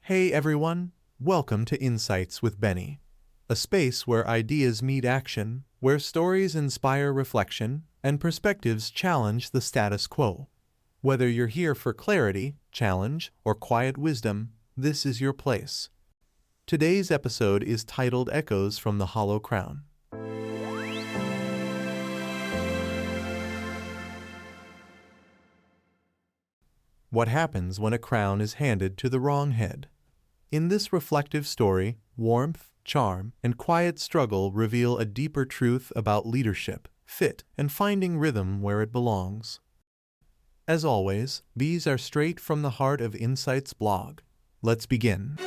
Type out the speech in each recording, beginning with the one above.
Hey everyone, welcome to Insights with Benny, a space where ideas meet action, where stories inspire reflection, and perspectives challenge the status quo. Whether you're here for clarity, challenge, or quiet wisdom, this is your place. Today's episode is titled Echoes from the Hollow Crown. What happens when a crown is handed to the wrong head? In this reflective story, warmth, charm, and quiet struggle reveal a deeper truth about leadership, fit, and finding rhythm where it belongs. As always, these are straight from the heart of Insights blog. Let's begin.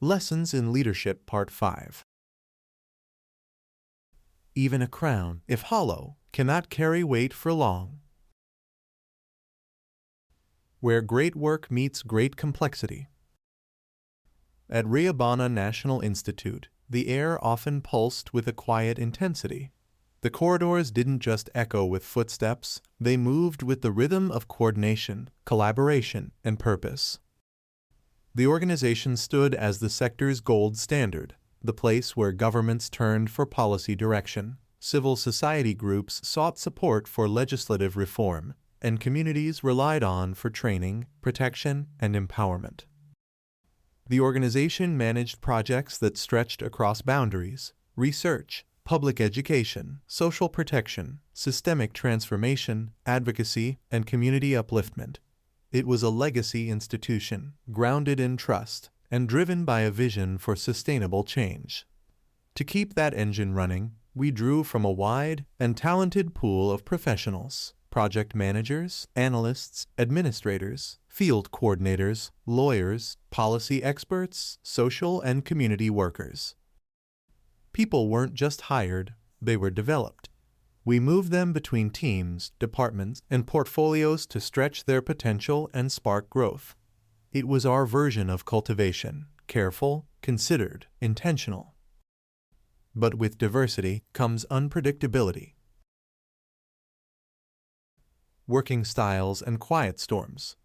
Lessons in Leadership Part 5. Even a crown, if hollow, cannot carry weight for long. Where great work meets great complexity. At Riobana National Institute, the air often pulsed with a quiet intensity. The corridors didn't just echo with footsteps, they moved with the rhythm of coordination, collaboration, and purpose. The organization stood as the sector's gold standard, the place where governments turned for policy direction, civil society groups sought support for legislative reform, and communities relied on for training, protection, and empowerment. The organization managed projects that stretched across boundaries: research, public education, social protection, systemic transformation, advocacy, and community upliftment. It was a legacy institution, grounded in trust, and driven by a vision for sustainable change. To keep that engine running, we drew from a wide and talented pool of professionals: project managers, analysts, administrators, field coordinators, lawyers, policy experts, social and community workers. People weren't just hired, they were developed. We moved them between teams, departments, and portfolios to stretch their potential and spark growth. It was our version of cultivation: careful, considered, intentional. But with diversity comes unpredictability. Working styles and quiet storms.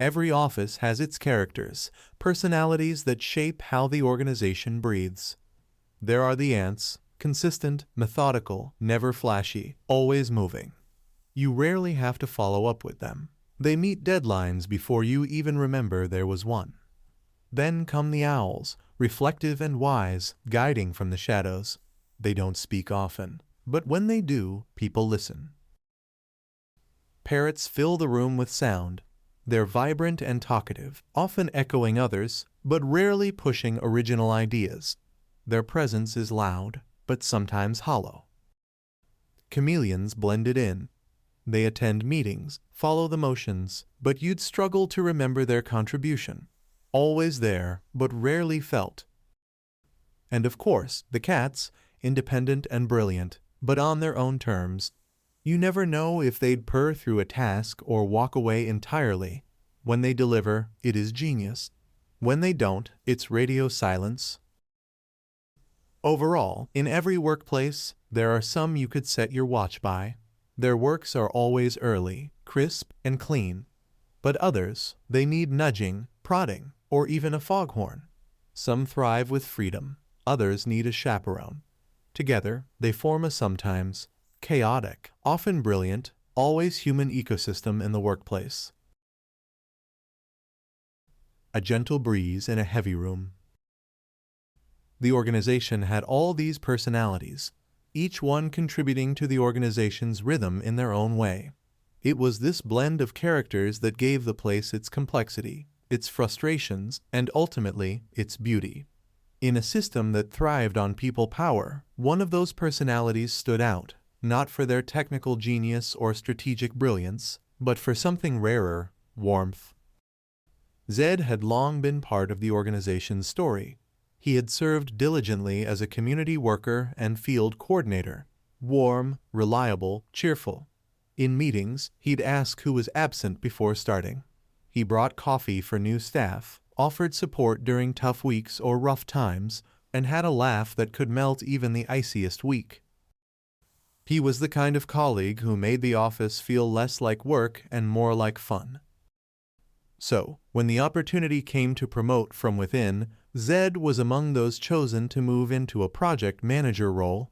Every office has its characters, personalities that shape how the organization breathes. There are the ants, consistent, methodical, never flashy, always moving. You rarely have to follow up with them. They meet deadlines before you even remember there was one. Then come the owls, reflective and wise, guiding from the shadows. They don't speak often, but when they do, people listen. Parrots fill the room with sound. They're vibrant and talkative, often echoing others, but rarely pushing original ideas. Their presence is loud, but sometimes hollow. Chameleons blended in. They attend meetings, follow the motions, but you'd struggle to remember their contribution. Always there, but rarely felt. And of course, the cats, independent and brilliant, but on their own terms. You never know if they'd purr through a task or walk away entirely. When they deliver, it is genius. When they don't, it's radio silence. Overall, in every workplace, there are some you could set your watch by. Their works are always early, crisp, and clean. But others, they need nudging, prodding, or even a foghorn. Some thrive with freedom, others need a chaperone. Together, they form a sometimes chaotic, often brilliant, always human ecosystem in the workplace. A gentle breeze in a heavy room. The organization had all these personalities, each one contributing to the organization's rhythm in their own way. It was this blend of characters that gave the place its complexity, its frustrations, and ultimately, its beauty. In a system that thrived on people power, one of those personalities stood out, not for their technical genius or strategic brilliance, but for something rarer: warmth. Zed had long been part of the organization's story. He had served diligently as a community worker and field coordinator, warm, reliable, cheerful. In meetings, he'd ask who was absent before starting. He brought coffee for new staff, offered support during tough weeks or rough times, and had a laugh that could melt even the iciest week. He was the kind of colleague who made the office feel less like work and more like fun. So, when the opportunity came to promote from within, Zed was among those chosen to move into a project manager role.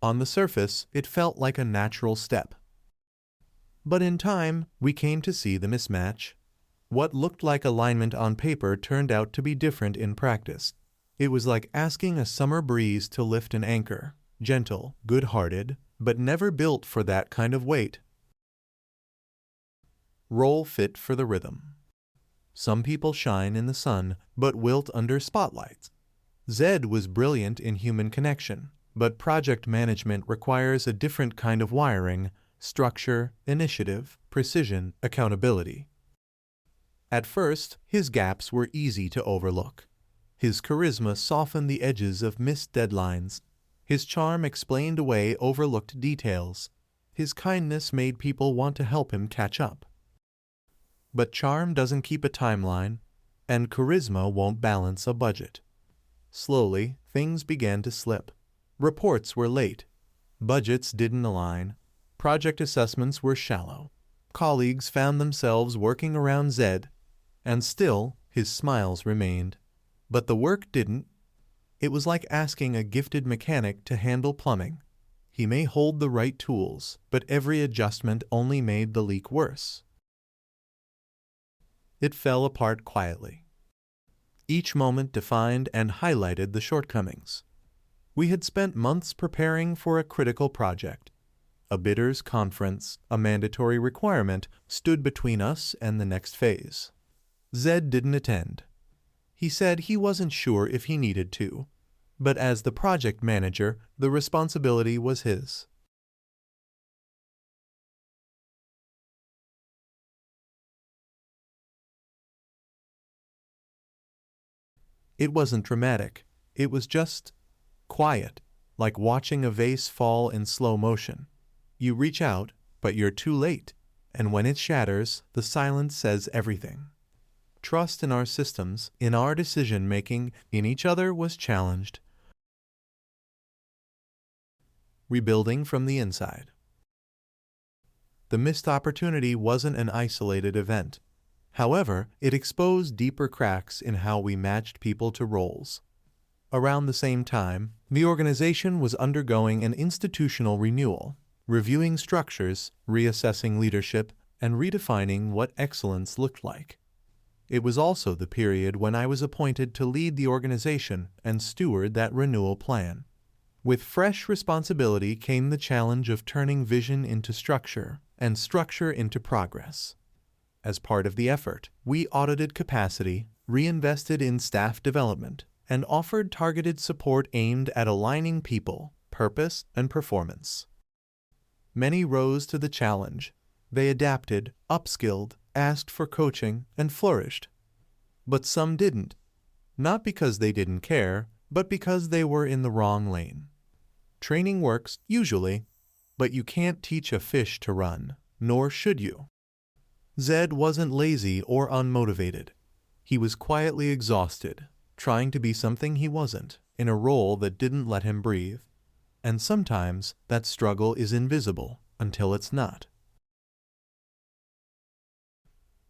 On the surface, it felt like a natural step. But in time, we came to see the mismatch. What looked like alignment on paper turned out to be different in practice. It was like asking a summer breeze to lift an anchor, gentle, good-hearted, but never built for that kind of weight. Role fit for the rhythm. Some people shine in the sun, but wilt under spotlights. Zed was brilliant in human connection, but project management requires a different kind of wiring: structure, initiative, precision, accountability. At first, his gaps were easy to overlook. His charisma softened the edges of missed deadlines. His charm explained away overlooked details. His kindness made people want to help him catch up. But charm doesn't keep a timeline, and charisma won't balance a budget. Slowly, things began to slip. Reports were late. Budgets didn't align. Project assessments were shallow. Colleagues found themselves working around Zed, and still his smiles remained. But the work didn't. It was like asking a gifted mechanic to handle plumbing. He may hold the right tools, but every adjustment only made the leak worse. It fell apart quietly. Each moment defined and highlighted the shortcomings. We had spent months preparing for a critical project. A bidders' conference, a mandatory requirement, stood between us and the next phase. Zed didn't attend. He said he wasn't sure if he needed to, but as the project manager, the responsibility was his. It wasn't dramatic. It was just quiet, like watching a vase fall in slow motion. You reach out, but you're too late, and when it shatters, the silence says everything. Trust in our systems, in our decision-making, in each other was challenged. Rebuilding from the inside. The missed opportunity wasn't an isolated event. However, it exposed deeper cracks in how we matched people to roles. Around the same time, the organization was undergoing an institutional renewal, reviewing structures, reassessing leadership, and redefining what excellence looked like. It was also the period when I was appointed to lead the organization and steward that renewal plan. With fresh responsibility came the challenge of turning vision into structure and structure into progress. As part of the effort, we audited capacity, reinvested in staff development, and offered targeted support aimed at aligning people, purpose, and performance. Many rose to the challenge. They adapted, upskilled, asked for coaching, and flourished. But some didn't, not because they didn't care, but because they were in the wrong lane. Training works, usually, but you can't teach a fish to run, nor should you. Zed wasn't lazy or unmotivated. He was quietly exhausted, trying to be something he wasn't, in a role that didn't let him breathe. And sometimes that struggle is invisible until it's not.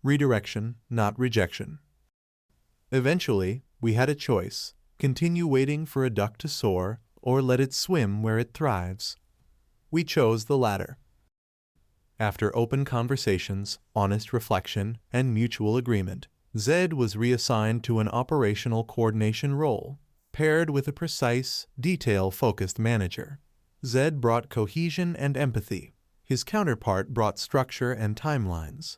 Redirection, not rejection. Eventually, we had a choice: continue waiting for a duck to soar, or let it swim where it thrives. We chose the latter. After open conversations, honest reflection, and mutual agreement, Zed was reassigned to an operational coordination role, paired with a precise, detail-focused manager. Zed brought cohesion and empathy. His counterpart brought structure and timelines.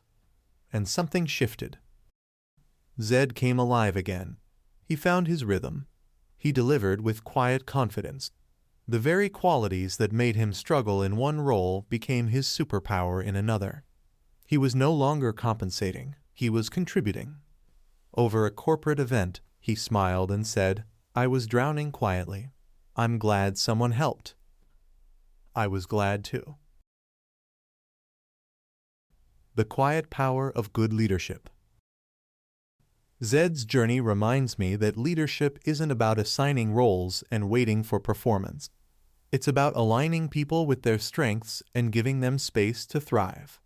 And something shifted. Zed came alive again. He found his rhythm. He delivered with quiet confidence. The very qualities that made him struggle in one role became his superpower in another. He was no longer compensating. He was contributing. Over a corporate event, he smiled and said, "I was drowning quietly. I'm glad someone helped." I was glad too. the quiet power of good leadership. Zed's journey reminds me that leadership isn't about assigning roles and waiting for performance. It's about aligning people with their strengths and giving them space to thrive.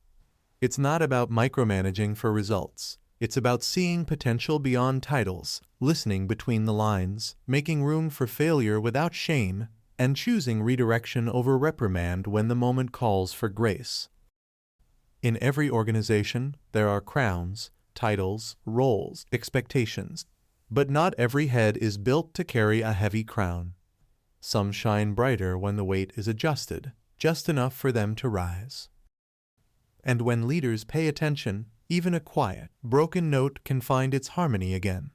It's not about micromanaging for results. It's about seeing potential beyond titles, listening between the lines, making room for failure without shame, and choosing redirection over reprimand when the moment calls for grace. In every organization, there are crowns, titles, roles, expectations. But not every head is built to carry a heavy crown. Some shine brighter when the weight is adjusted, just enough for them to rise. And when leaders pay attention, even a quiet, broken note can find its harmony again.